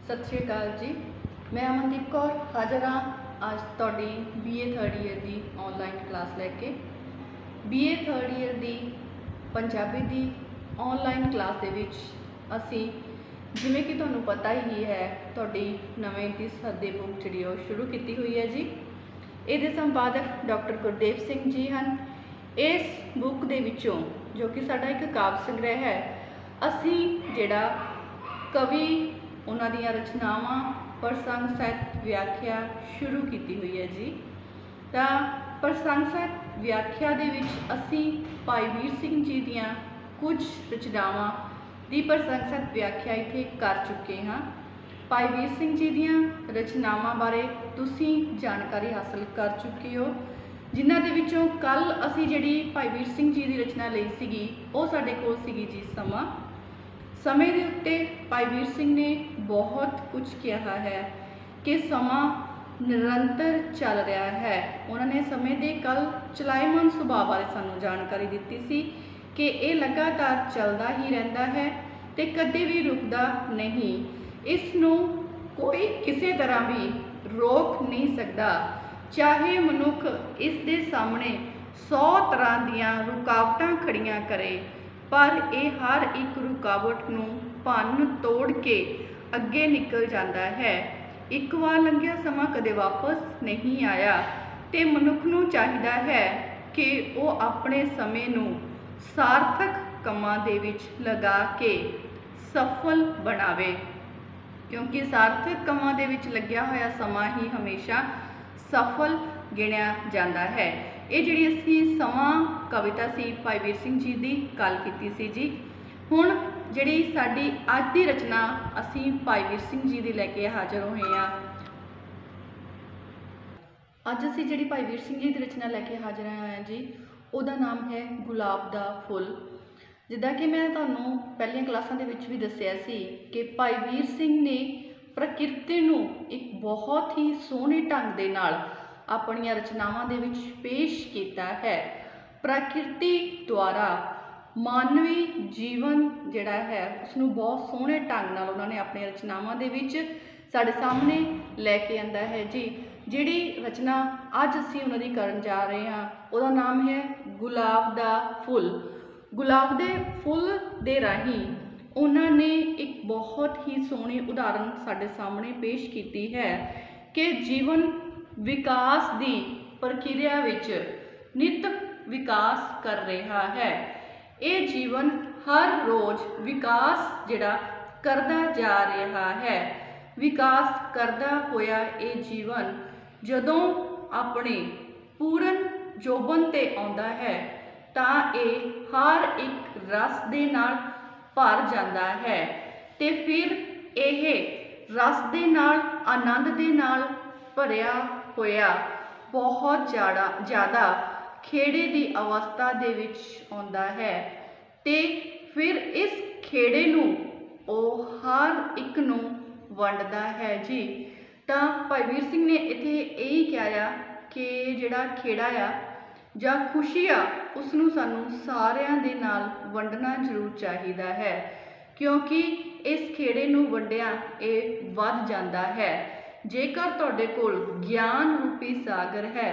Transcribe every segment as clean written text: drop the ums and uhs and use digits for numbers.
सत श्री अकाल जी। मैं अमनदीप कौर हाज़र हाँ अज तुहाडी BA थर्ड ईयर की ऑनलाइन क्लास लैके। BA थर्ड ईयर की पंजाबी की ऑनलाइन क्लास दे विच असी जिमें कि तुहानूं पता ही है तुहाडी नवें की सदी बुक जिहड़ी शुरू की हुई है जी। ये संपादक डॉक्टर गुरदेव सिंह जी हैं। इस बुक दे विचों जो कि साडा एक काव्य संग्रह है, असी जिहड़ा कवि उन्हां दीयां रचनावां प्रसंग सहित व्याख्या शुरू की हुई है जी। तो प्रसंग सहित व्याख्या दे विच असी भाई वीर सिंह जी दीयां कुछ रचनावां दी प्रसंग सहित व्याख्या इत्थे कर चुके हाँ। भाई वीर सिंह जी दीयां रचनावां बारे तुसीं जानकारी हासिल कर चुके हो, जिन्हां दे विचों कल असी जिहड़ी भाई वीर सिंह जी की रचना लई सीगी वो साडे कोल सीगी जी समा। समय के उत्ते भाई वीर सिंह ने बहुत कुछ कहा है कि समा निरंतर चल रहा है। उन्होंने समय के कल चलाएमान सुभाव बारे सानू जानकारी दी सी कि यह लगातार चलता ही रहता है तो कदे भी रुकता नहीं। इसनू कोई किसी तरह भी रोक नहीं सकता, चाहे मनुख इस दे सामने 100 तरह दियां रुकावटां खड़ियां करे, पर यह हर एक रुकावट नूं भन्न तोड़ के अगे निकल जाता है। एक बार लंघिया समा कदे वापस नहीं आया तो मनुख नूं चाहिदा है कि वो अपने समय नूं सार्थक कामां दे विच लगा के सफल बनावे, क्योंकि सार्थक कामां दे विच लग्या होया समा ही हमेशा सफल गिणिया जाता है। ये जिहड़ी असी समा कविता सी भाई वीर सिंह जी की गल की सी जी। हुण जिहड़ी साडी अज की रचना असी भाई वीर सिंह जी की लैके हाज़र होए हाँ। अज असी जिहड़ी भाई वीर सिंह जी की रचना लैके हाज़र होए हैं जी, उहदा नाम है गुलाब दा फुल। जिद्दां कि मैं तुहानूं पहलियां क्लासां दे विच भी दस्सिया सी कि भाई वीर सिंह ने प्रकृति नूं एक बहुत ही सोहणे ढंग दे नाल अपनियां रचनावां दे विच पेश किया है। प्रकृति द्वारा मानवी जीवन जिहड़ा है उसनूं बहुत सोहणे ढंग नाल उन्होंने अपनी रचनावां दे विच साडे सामने लैके आंदा है जी। जिहड़ी रचना अज असीं उन्हां दी करन जा रहे हाँ उहदा नाम है गुलाब दा फुल। गुलाब दे फुल दे राही उन्होंने एक बहुत ही सोहनी उदाहरण साडे सामने पेश की है कि जीवन विकास की प्रक्रिया विच नित विकास कर रहा है। ये जीवन हर रोज़ विकास जिहड़ा करदा जा रहा है। विकास करदा होया ये जीवन जदों अपने पूर्ण जोबन ते आउंदा है तां ये हर एक रस दे नाल भर जाता है ते फिर यह रस दे नाल आनंद दे नाल भरिया होया बहुत ज़्यादा खेड़े की अवस्था दे विच आउंदा है ते फिर इस खेड़े नूं ओ हर एक नूं वंडदा है जी। तो भाई वीर सिंह ने इत्थे यही कहा कि जिहड़ा खेड़ा आ जां खुशी आ उसनूं सानूं सारियां दे नाल वंडना जरूर चाहिदा है, क्योंकि इस खेड़े नूं वंडिया ये वध जांदा है। जेकर तुहाडे कोल ज्ञान रूपी सागर है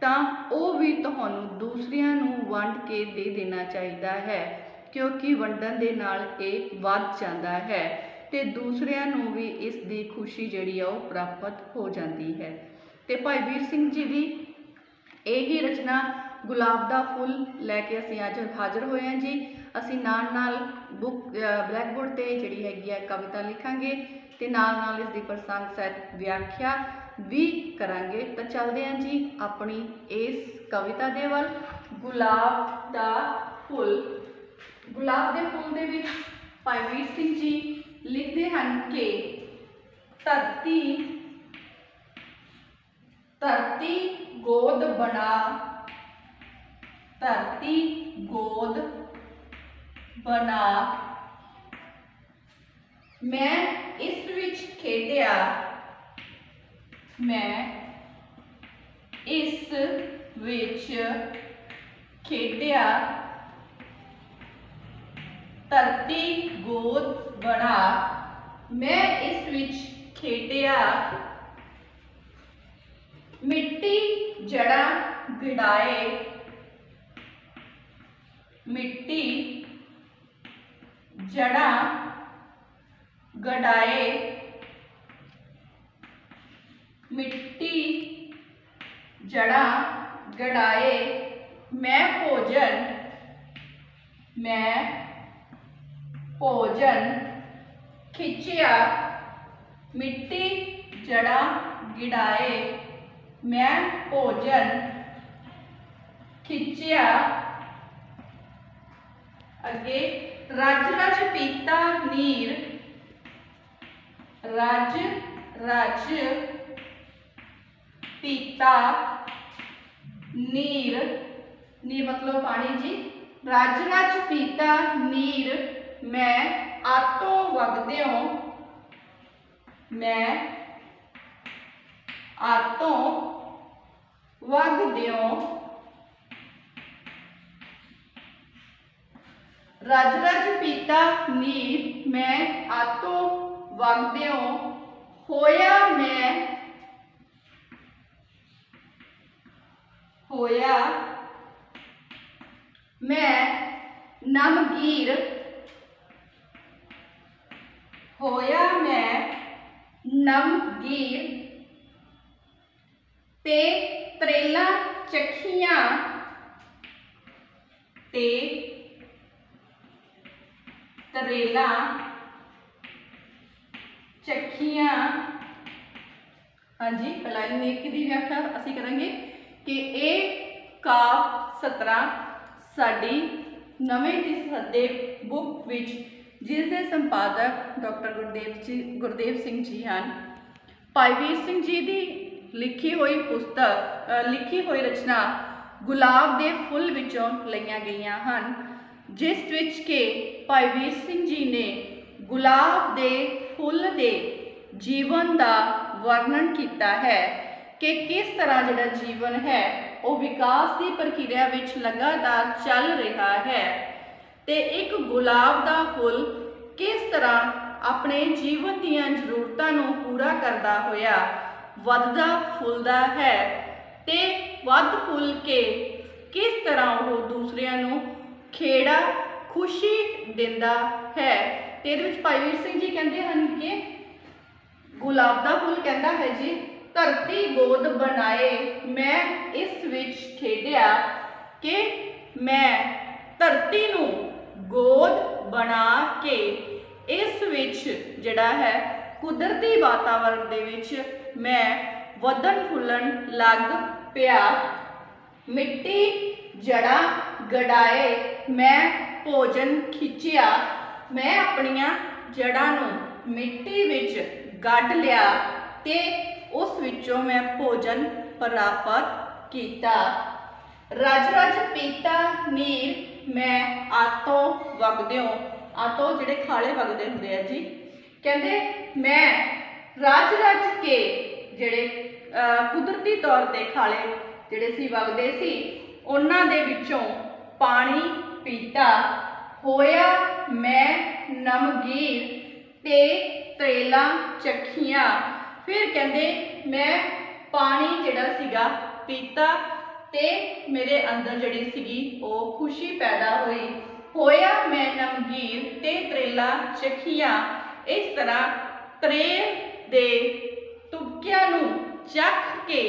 तां वो भी तुहानूं दूसरियां नूं वंड के दे देना चाहिदा है, क्योंकि वंडन दे नाल ये वध जांदा है ते दूसरियां नूं भी इस दी खुशी जिहड़ी आ प्राप्त हो जाती है। ते भाई वीर सिंह जी की यही रचना गुलाब दा फुल लैके असीं अज हाज़र होए हैं जी। असीं नाल बुक ब्लैक बोर्ड ते जिहड़ी हैगी है कविता लिखांगे ते नाल इसकी प्रसंग सहित व्याख्या भी करांगे। तो चलते हैं जी अपनी इस कविता दे वल। गुलाब दा फुल। गुलाब दे फुल दे विच भाई वीर सिंह जी लिखते हैं कि धरती गोद बना, धरती गोद बना, मैं इस विच खेडिया, मैं इस विच खेडिया, धरती गोद बना, मैं इस विच खेडिया, मिट्टी जड़ा गिड़ाए, मिट्टी जड़ा गड़ाए, मिट्टी जड़ा गड़ाए, मैं भोजन खिंचिया, मिट्टी जड़ा गिड़ाए, मैं भोजन खिंचिया। अगे रज रज पीता नीर, रज रज पीता नीर, नीर मतलब पानी जी। रज रज पीता नीर, मैं आतो वगद्यों, मैं आतो वगद्यों। रज रज पीता नीर, मैं आतो वगद्यों, होया मैं नमगीर, होया मैं नमगीर, ते त्रेला चखियां, ते त्रेला चखियां। हाँ जी, लाइन एक की व्याख्या असी करेंगे कि ये काव सतरा साडी नवें की सदे बुक विच जिसके संपादक डॉक्टर गुरदेव सिंह जी हैं, भाई वीर सिंह जी की लिखी हुई पुस्तक लिखी हुई रचना गुलाब के फुल विचों लईयां गईयां हन, जिस विच के भाई वीर सिंह जी ने गुलाब के फुल के जीवन का वर्णन किया है कि किस तरह जिहड़ा जीवन है वो विकास की प्रक्रिया विच लगातार चल रहा है, ते एक गुलाब का फुल किस तरह अपने जीवन दीयां जरूरतां नूं पूरा करदा होया वधदा फुलदा है, ते वध फुल के किस तरह वो दूसरिਆਂ नूं खेड़ा खुशी दिंदा है। ते इहदे विच भाई वीर सिंह जी कहते हैं कि गुलाब का फुल कहता है जी, धरती गोद बनाए मैं इस विच खेडिया, कि मैं धरती नूं गोद बना के इस विच जिहड़ा है कुदरती वातावरण दे विच मैं वधन फुलन लग पिया, मिट्टी जड़ा गड़ाए मैं भोजन खिंचिया, मैं अपनियां जड़ां नूं मिट्टी विच गढ़ लिया ते उस विचों मैं भोजन प्राप्त किया। रज रज पीता नीर मैं आतों वगद्यों, आतों जिहड़े खाले वगदे हुंदे आ जी, कहंदे मैं रज रज के जिहड़े कुदरती तौर ते खाले जिहड़े सी वगदे सी उन्हां दे विचों पानी पीता, होया मैं नमगीर ते त्रेला चखियां। फिर कहंदे मैं पानी जिहड़ा सीगा पीता ते मेरे अंदर जिहड़ी सीगी वो खुशी पैदा हुई, होया मैं नमगीर ते त्रेला चखियां। इस तरह त्रेल दे तुपकियां नूं चख के,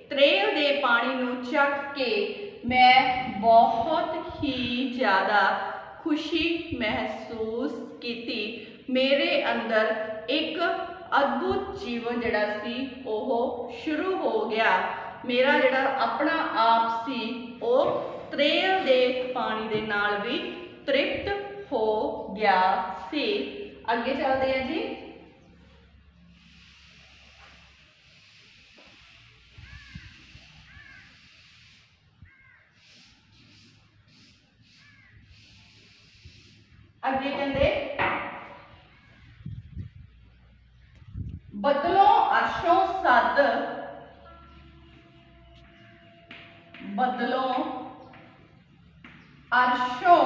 त्रेल दे पानी नूं चख के मैं बहुत ही ज़्यादा खुशी महसूस की, मेरे अंदर एक अद्भुत जीवन जिहड़ा सी ओह शुरू हो गया, मेरा जिहड़ा अपना आप सी वो त्रेल दे पानी दे नाल भी तृप्त हो गया सी। अगे चलते हैं जी। अगे कहते बदलों अर्शों सद, बदलों अर्शों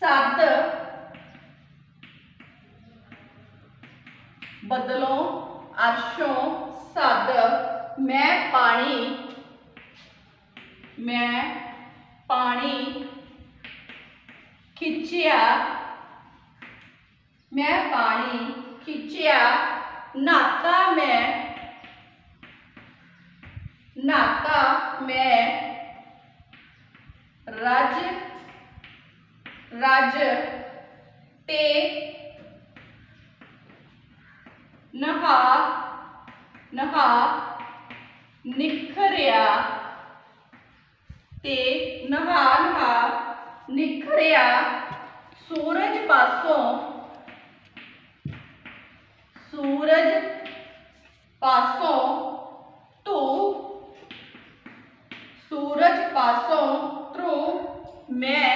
सद बदलों अरशों सद मैं पानी खिंचिया नहाता मैं रज ते नहा निखरिया ते नहा निखरिया सूरज पासों तू मैं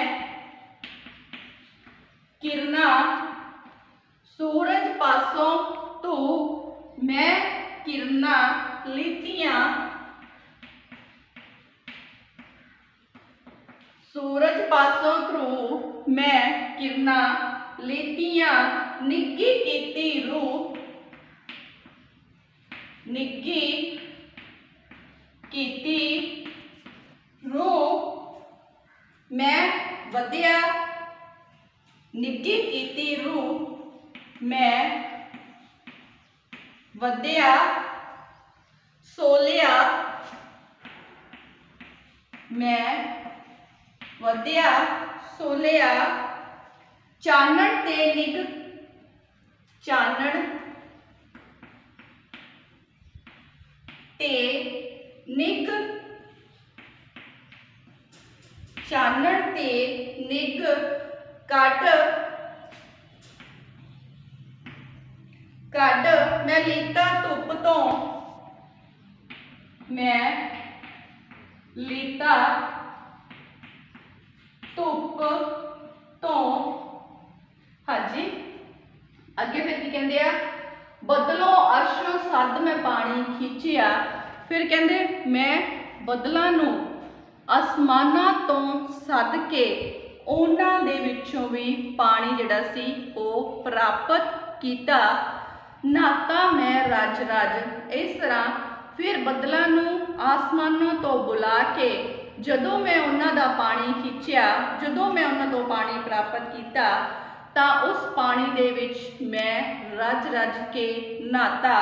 किरना सूरज पासों तू मैं किरना लीतियां सूरज पासों तू मैं किरना लीतियां निग्गी कीती रूह मैं वधिया निग्गी कीती रूह मैं वधिया सोलिया चानण ते निग कड मैं लीता धुप तो हाँ जी अगे फिर की कहते हैं बदलों अरशों सद मैं पानी खिंचिया फिर कहते मैं बदलों नूं आसमानां तो सद के उन्हां दे विचों भी पानी जिहड़ा सी ओह प्राप्त कीता नहाता मैं रज इस तरह फिर बदलों नूं आसमानों तो बुला के जदों मैं उन्हां दा पानी खिंचिया जदों मैं उन्हां तो पानी प्राप्त किया तां उस पानी दे विच मैं रज के नहाता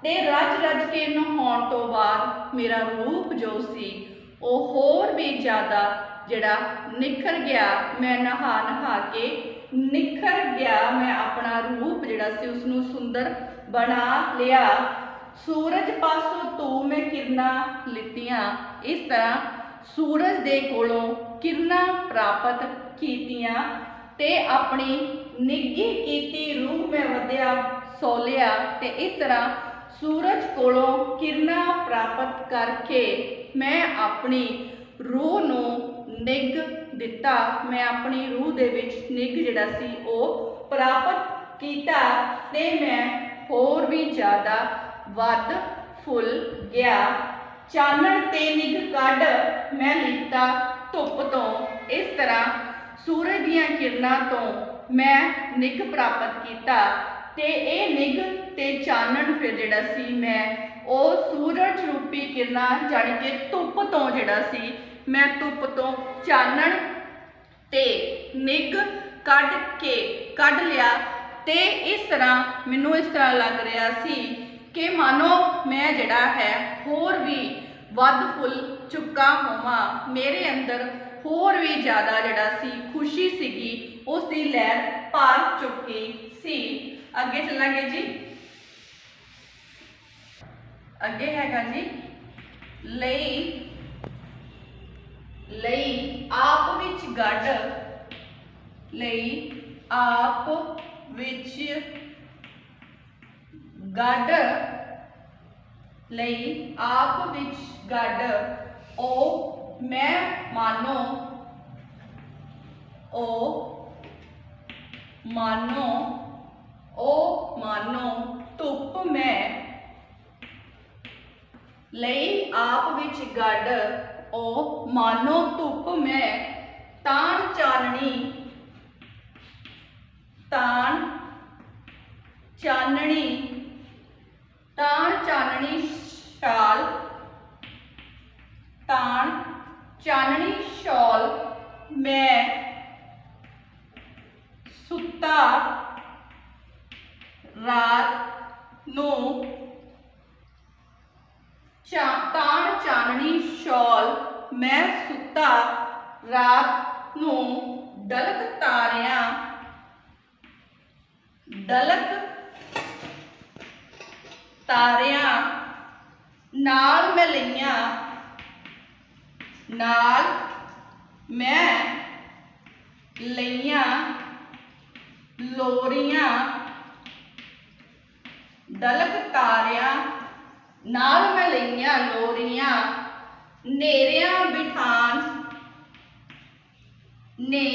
ते रज के नहाउण तो बाद मेरा रूप जो सी वो होर भी ज़्यादा जिहड़ा निखर गया मैं नहा के निखर गया मैं अपना रूप जिहड़ा सी उसनूं सुंदर बना लिया सूरज पासों तू मैं किरना लितियां इस तरह सूरज दे कोलों किरना प्राप्त कीतियां ते अपनी निग्गी कीती रूह में वधिया सोलिया ते इस तरह सूरज कोलों किरना प्राप्त करके मैं अपनी रूह नूं निग दिता मैं अपनी रूह दे विच निग जिहड़ा सी ओह प्राप्त कीता ते मैं होर भी ज़्यादा वध फुल गया चानण ते निग कड मैं लीता धुप तो इस तरह सूरज दियां किरणां तो मैं निग प्राप्त किया ते ए निग ते चानण फिर जिहड़ा सी मैं ओ सूरज रूपी किरणां जानी कि धुप तो जिहड़ा सी मैं धुप तो चानण ते निग कढ़ लिया ते इस तरह मैनूं इस तरह लग रहा सी कि मानो मैं जिहड़ा है होर भी वध फुल चुका होवां मेरे अंदर होर भी ज़्यादा जिहड़ा सी खुशी सीगी उसकी लहर भर चुकी सी। अगे चलांगे जी अगे हैगा जी लई आप विच गढ़ लई आप विच गढ़ लई आप विच गढ़ ओ मैं मानो धुप मैं लई आप विच गढ़ ओ मानो धुप मैं तान चाननी ताण चाननी शाल ताण चाननी शॉल मैं सुता रात नूं ताण चाननी शॉल मैं सुता रात नूं डलक तारियां नाल मैं लईयां लोरियां डलक तारियां नाल मैं लईयां लोरियां नेरियां बिठान ने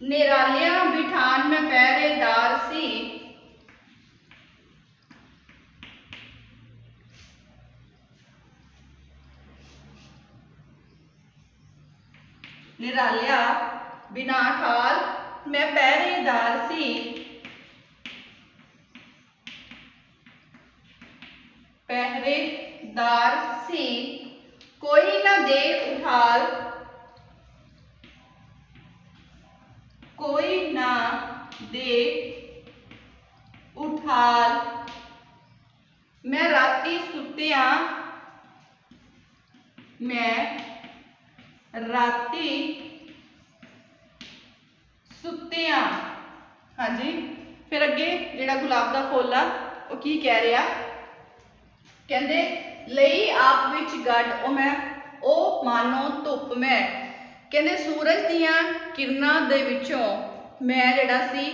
नेरालियां बिठान मैं पहरेदार सी निरालिया बिना ठाल मैं पहरेदार सी कोई ना दे उठाल मैं राती सुत्तियां हाँ जी। फिर अगे जिहड़ा गुलाब दा फुल आ वो की कह रहा, कहंदे लई आप विच गढ़ ओ मानो धुप मैं, कहंदे सूरज दियां किरनां दे विचों मैं जिहड़ा सी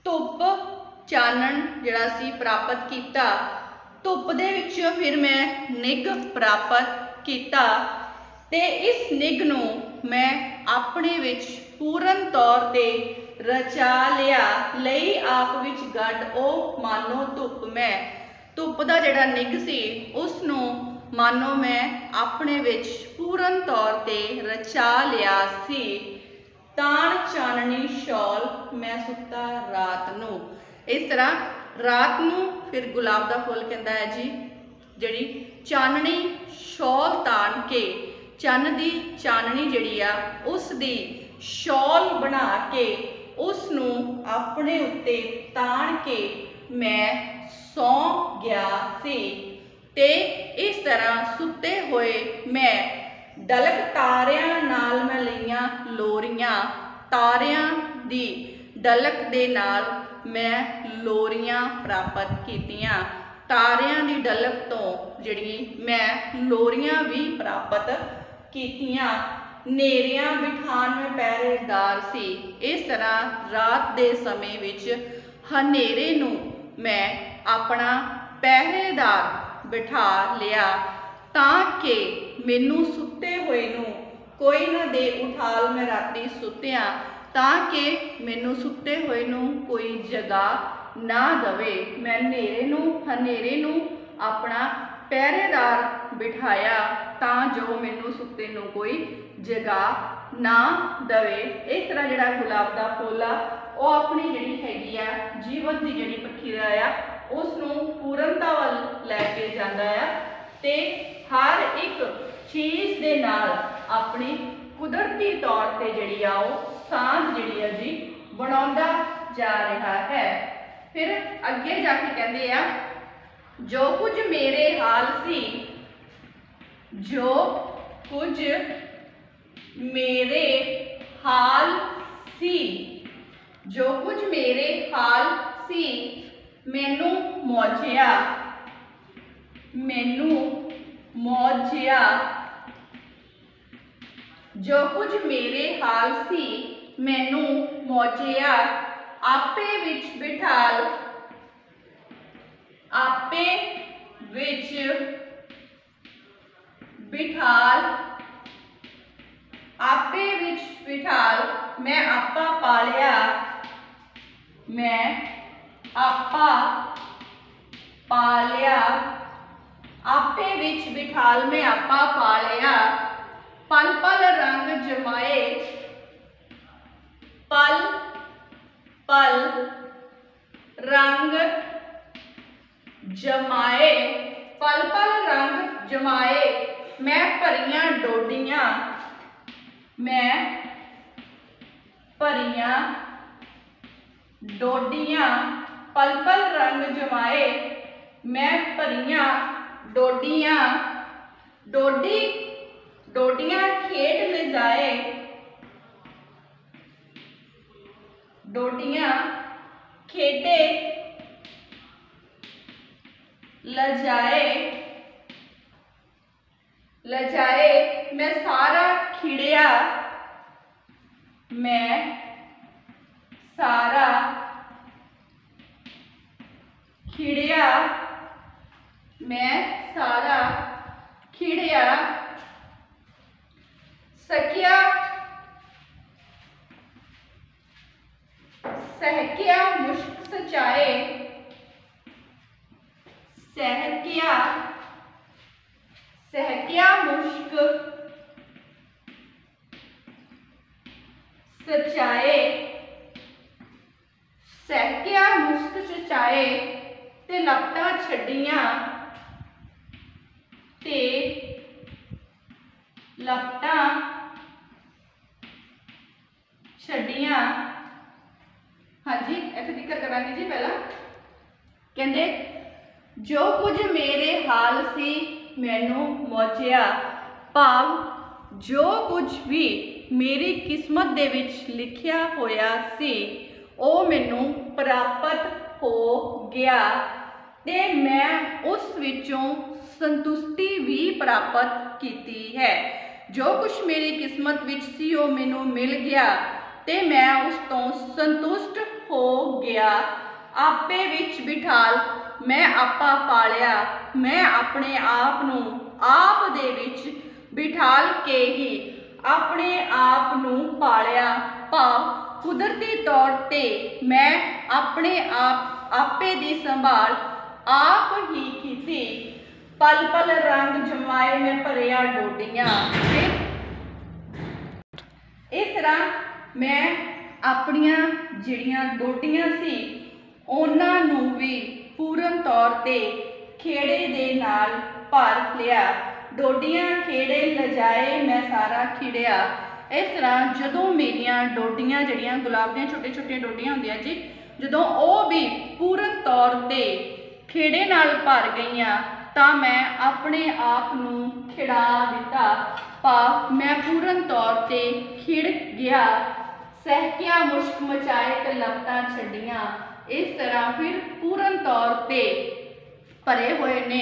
धुप चानन जिहड़ा सी प्राप्त कीता, धुप दे विचों फिर मैं निग प्राप्त कीता ते इस निग नूं मैं अपने विच पूर्ण तौर ते रचा लिया। लई आप विच गढ़ ओ मानो धुप मैं, धुप दा जिहड़ा निग सी उसनूं मानो मैं अपने विच पूर्ण तौर ते रचा लिया सी। ताण चाननी शॉल मैं सुता रात नूं, इस तरह रात नूं फिर गुलाब दा फुल कहंदा है जी जिहड़ी चाननी शॉल ताण के चन्न दी चाननी जिहड़ी आ उस दी शॉल बना के उसनूं अपने उत्ते ताण के मैं सौ गया सी ते इस तरह सुते होए मैं डलक तारियां नाल मैं लईयां लोरियां, तारियां दी डलक दे नाल मैं लोरियां प्राप्त कीतियां, तारियां दी डलक तो जिहड़ी मैं लोरियां भी प्राप्त कीतियां। नेरियां बिठान में पहरेदार सी, इस तरह रात दे समय विच हनेरे नूं मैं अपना पहरेदार बिठा लिया तां कि मैनू सुते हुए नूं कोई ना दे उठाल। मैं राती सुत्या तां कि मैनू सुते हुए नूं कोई जगा ना दवे, मैं हनेरे नूं अपना पहरेदार बिठाया तां जो मैनू सुते नूं कोई जगा ना दवे। इस तरह जिहड़ा गुलाब दा फुल आ वो अपनी जिहड़ी हैगी आ जीवन की जिहड़ी प्रक्रिया आ उसनूं पूर्णता वल लैके जांदा आ ते हर एक चीज़ दे नाल अपनी कुदरती तौर ते जिहड़ी आ वो सांझ जिहड़ी आ जी बनाउंदा जा रहा है। फिर अगे जाके कहंदे आ जो कुछ मेरे हाल सी, जो कुछ मेरे हाल सी, जो कुछ मेरे हाल सी मैनू मौजिया, जो कुछ मेरे हाल सी मैनू मौजिया आपे विच बिठाल, आपे विच बिठाल, आपे विच बिठाल मैं आपा पालिया, मैं आपा पालिया, आपे विच बिठाल मैं आपा पालिया। पल पल रंग जमाए, पल पल रंग जमाए, पल पल रंग जमाए। मैं भरियां डोडियां, मैं भरियां डोडियां, पल पल रंग जमाए। मैं भरियां डोडियां, डोडी डोडियां खेड ले जाए, डोडियां खेडे लजाए, लजाए। मैं सारा खिड़िया, मैं सारा खिड़िया, मैं सारा खिड़िया। सकिया सहकिया मुश्क सचाए, सहकिया सहकिया मुश्क सचाए, सहकिया मुश्क सचाए। ते लपटां छड्डियां, ते लपटां छड्डियां। हाँ जी, इत्थे जिक्र करांगे जी। पहला कहंदे जो कुछ मेरे हाल सी मैनू मौजिया, भाव जो कुछ भी मेरी किस्मत दे विच लिखिया होया सी ਉਹ ਮੈਨੂੰ ਪ੍ਰਾਪਤ ਹੋ ਗਿਆ ਤੇ ਮੈਂ ਉਸ ਵਿੱਚੋਂ ਸੰਤੁਸ਼ਟੀ ਵੀ ਪ੍ਰਾਪਤ ਕੀਤੀ ਹੈ। ਜੋ ਕੁਝ ਮੇਰੀ ਕਿਸਮਤ ਵਿੱਚ ਸੀ ਉਹ ਮੈਨੂੰ ਮਿਲ ਗਿਆ ਤੇ ਮੈਂ ਉਸ ਤੋਂ ਸੰਤੁਸ਼ਟ ਹੋ ਗਿਆ। ਆਪੇ ਵਿੱਚ ਬਿਠਾਲ ਮੈਂ ਆਪਾ ਪਾਲਿਆ, ਮੈਂ ਆਪਣੇ ਆਪ ਨੂੰ ਆਪ ਦੇ ਵਿੱਚ ਬਿਠਾਲ ਕੇ ਹੀ ਆਪਣੇ ਆਪ ਨੂੰ ਪਾਲਿਆ। ਭਾਵ कुदरती तौर ते मैं अपने आप आपे दी संभाल आप ही की। पल पल रंग जमाए मैं भरिया डोडियां, इस तरह मैं अपनियां जिहड़ियां डोडियां सी उन्हां नूं भी पूर्ण तौर ते खेड़े दे नाल भर लिया। डोडियां खेड़े लजाए मैं सारा खिड़िया। इस तरह जदों मेरियां डोडियां जिहड़ियां गुलाब दियां छोटे छोटे डोडियां हुंदियां जी, जदों वो भी पूर्ण तौर ते खेड़े नाल भर गईयां तां मैं अपने आप नूं खिड़ा दिता। भाव मैं पूर्ण तौर ते खिड़ गया। सहकिया मुश्क मचाए ते लपटां छड्डियां। इस तरह फिर पूर्ण तौर ते भरे हुए ने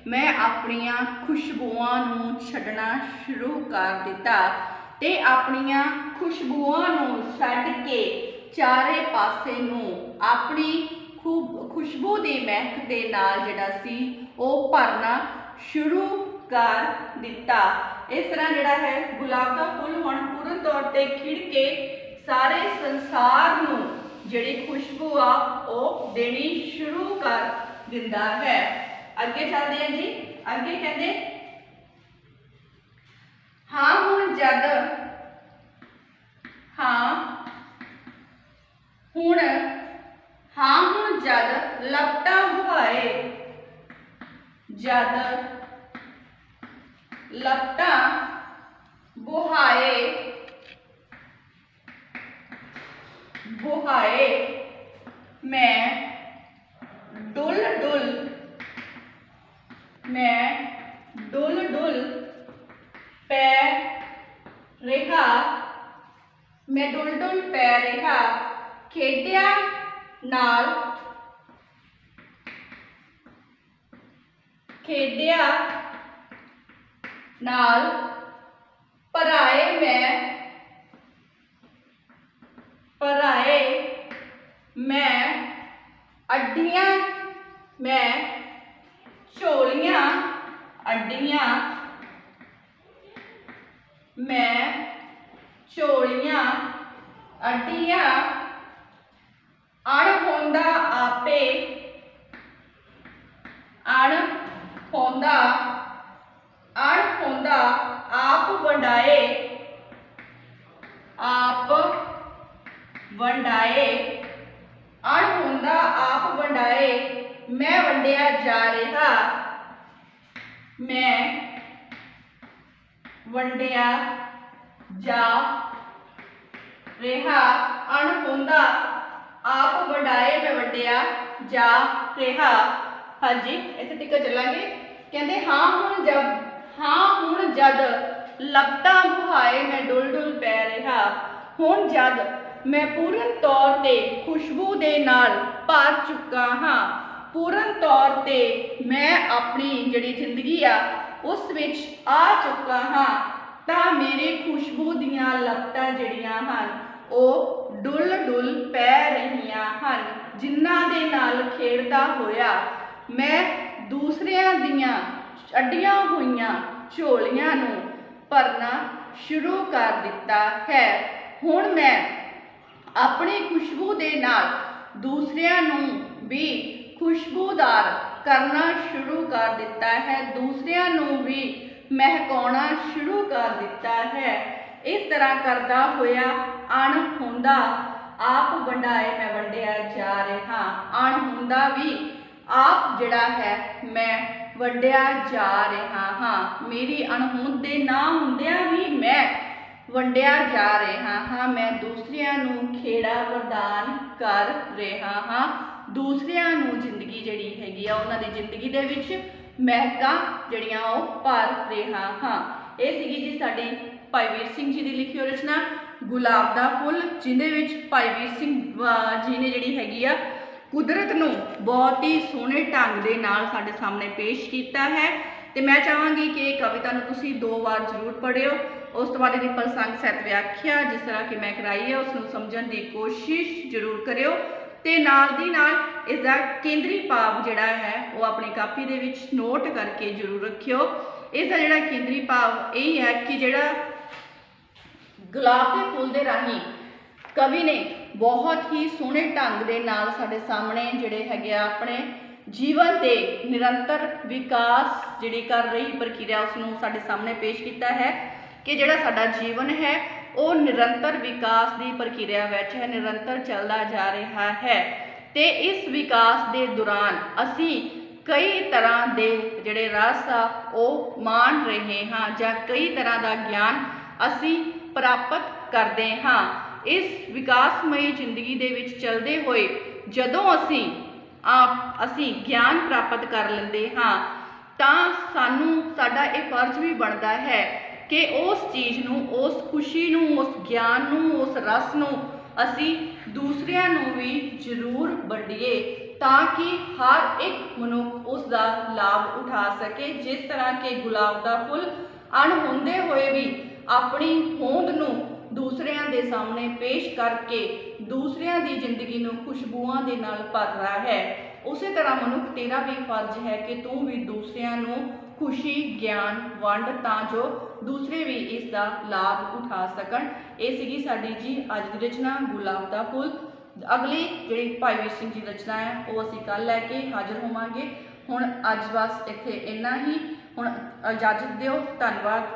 मैं अपनियां खुशबूआं नूं छड्डना शुरू कर दिता ते अपनियां खुशबूआं नूं छड्ड के चारे पासे नूं अपनी खुशबू दी महक दे नाल जिहड़ा सी वो भरना शुरू कर दिता। इस तरह जिहड़ा है गुलाब दा फुल हुण पूर्ण तौर ते खिड़ के सारे संसार नूं जिहड़ी खुशबू आ वो देनी शुरू कर दिंदा है। अगे चलदे हैं जी। अगे कहंदे हाँ हुण जद, हाँ हुण, हाँ हुण जद लपटां बुहाए, जद लपटां बुहाए, बुहाए मैं डुल डुल, मैं डुल डुल पै रेहा, मैं डुल डुल पै रेहा। खेडिया नाल, खेडिया नाल भराए मैं, भराए मैं अड्डियां, मैं झोलियां अड्डियां, मैं झोलियां अड्डियां। अणहोंदा आपे, अणहोंदा, अणहोंदा आप वंडाए, आप वंडाए ਅਣਹੋਂਦਾ ਆਪ ਵੰਡਾਏ ਮੈਂ ਵੰਡਿਆ ਜਾ ਰਿਹਾ, ਮੈਂ ਵੰਡਿਆ ਜਾ ਰਿਹਾ। ਅਣਹੋਂਦਾ ਆਪ ਵੰਡਾਏ ਮੈਂ ਵੰਡਿਆ ਜਾ ਰਿਹਾ। हाँ जी, इत्थे तक चलांगे। कहते हाँ हुण जद लपटा बुहाए मैं डुल डुल पै रहा, हुण जद मैं पूर्ण तौर ते खुशबू दे नाल भर चुका हाँ, पूर्ण तौर ते मैं अपनी जिहड़ी जिंदगी आ उस विच आ चुका हाँ, तां मेरे खुशबू दियां लपटां जिहड़ियां हन ਉਹ डुल डुल पै रहियां हन, जिन्हां दे नाल खेडदा होया मैं दूसरियां दियां अड्डियां होईयां झोलियां नूं भरना शुरू कर दिता है। हुण मैं अपनी खुशबू दे नाल दूसरियां नूं भी खुशबूदार करना शुरू कर दिता है, दूसरियां नूं भी महकाउणा शुरू कर दिता है। इस तरह करदा होया अणहोंदा आप वंडाए मैं वंडिया जा रहा, अणहोंदा भी आप जिहड़ा है मैं वंडिया जा रहा हाँ, मेरी अणहोंद दे ना हुंदियां भी मैं वंडिया जा रहा हाँ, मैं दूसरियां नूं खेड़ा प्रदान कर रहा हाँ, दूसरियां नूं जिंदगी जिहड़ी हैगी आ उन्हां दी जिंदगी दे विच महकां जिहड़ियां ओह भर रहा हाँ। ये सीगी जी साडी भाई वीर सिंह जी की लिखी हुई रचना गुलाब दा फुल, जिहदे विच भाई वीर सिंह जी ने जिहड़ी हैगी आ कुदरत नूं बहुत ही सोहणे ढंग दे नाल साडे सामने पेश किया है। तो मैं चाहांगी कि कविता नूं तुसीं 2 बार जरूर पढ़िओ, उस तो बाद इहदी प्रसंग सहित व्याख्या जिस तरह कि मैं कराई है उसनूं समझण दी कोशिश जरूर करिओ, ते नाल दी नाल इसदा केंद्री भाव जिहड़ा है वो अपनी कापी दे विच नोट करके जरूर रखिओ। इसदा जिहड़ा केंद्री भाव यही है कि जिहड़ा गुलाब के फुल दे राही कवि ने बहुत ही सोहणे ढंग दे नाल साडे सामने जिहड़े हैगे अपने जीवन के निरंतर विकास जिहड़ी कर रही प्रक्रिया उसनूं साडे सामने पेश किया है कि जिहड़ा साडा जीवन है वो निरंतर विकास की प्रक्रिया विच है, निरंतर चलता जा रहा है। तो इस विकास के दौरान असी कई तरह के जिहड़े रस आ वो मान रहे हाँ, जां कई तरह का ज्ञान असी प्राप्त करते हाँ। इस विकासमयी जिंदगी दे विच चलते हुए जदों असी ज्ञान प्राप्त कर लेंदे हाँ, तां सानू साडा ये फर्ज भी बनता है कि उस चीज़ नूं, उस खुशी नूं, उस ज्ञान नूं, उस रस नूं असी दूसरियां नूं भी जरूर वंडीए, ताकि हर एक मनुख उसका लाभ उठा सके। जिस तरह के गुलाब का फुल अणहोंदे हुए भी अपनी होंद नूं दूसरियां दे सामने पेश करके दूसरियां दी जिंदगी नूं खुशबूआं दे नाल भर रहा है, उस तरह मनुख तेरा भी फर्ज है कि तू भी दूसरियां नूं खुशी ज्ञान वंड तां जो दूसरे भी इसका लाभ उठा सकन। ये सीगी साडी जी अज दी रचना गुलाब दा फुल। अगली जिहड़ी भाई वीर सिंह जी रचना है वो असीं कल लैके हाज़र होवांगे। हुण अज बस इत्थे इन्ना ही, हुण इजाजत दिओ। धन्नवाद।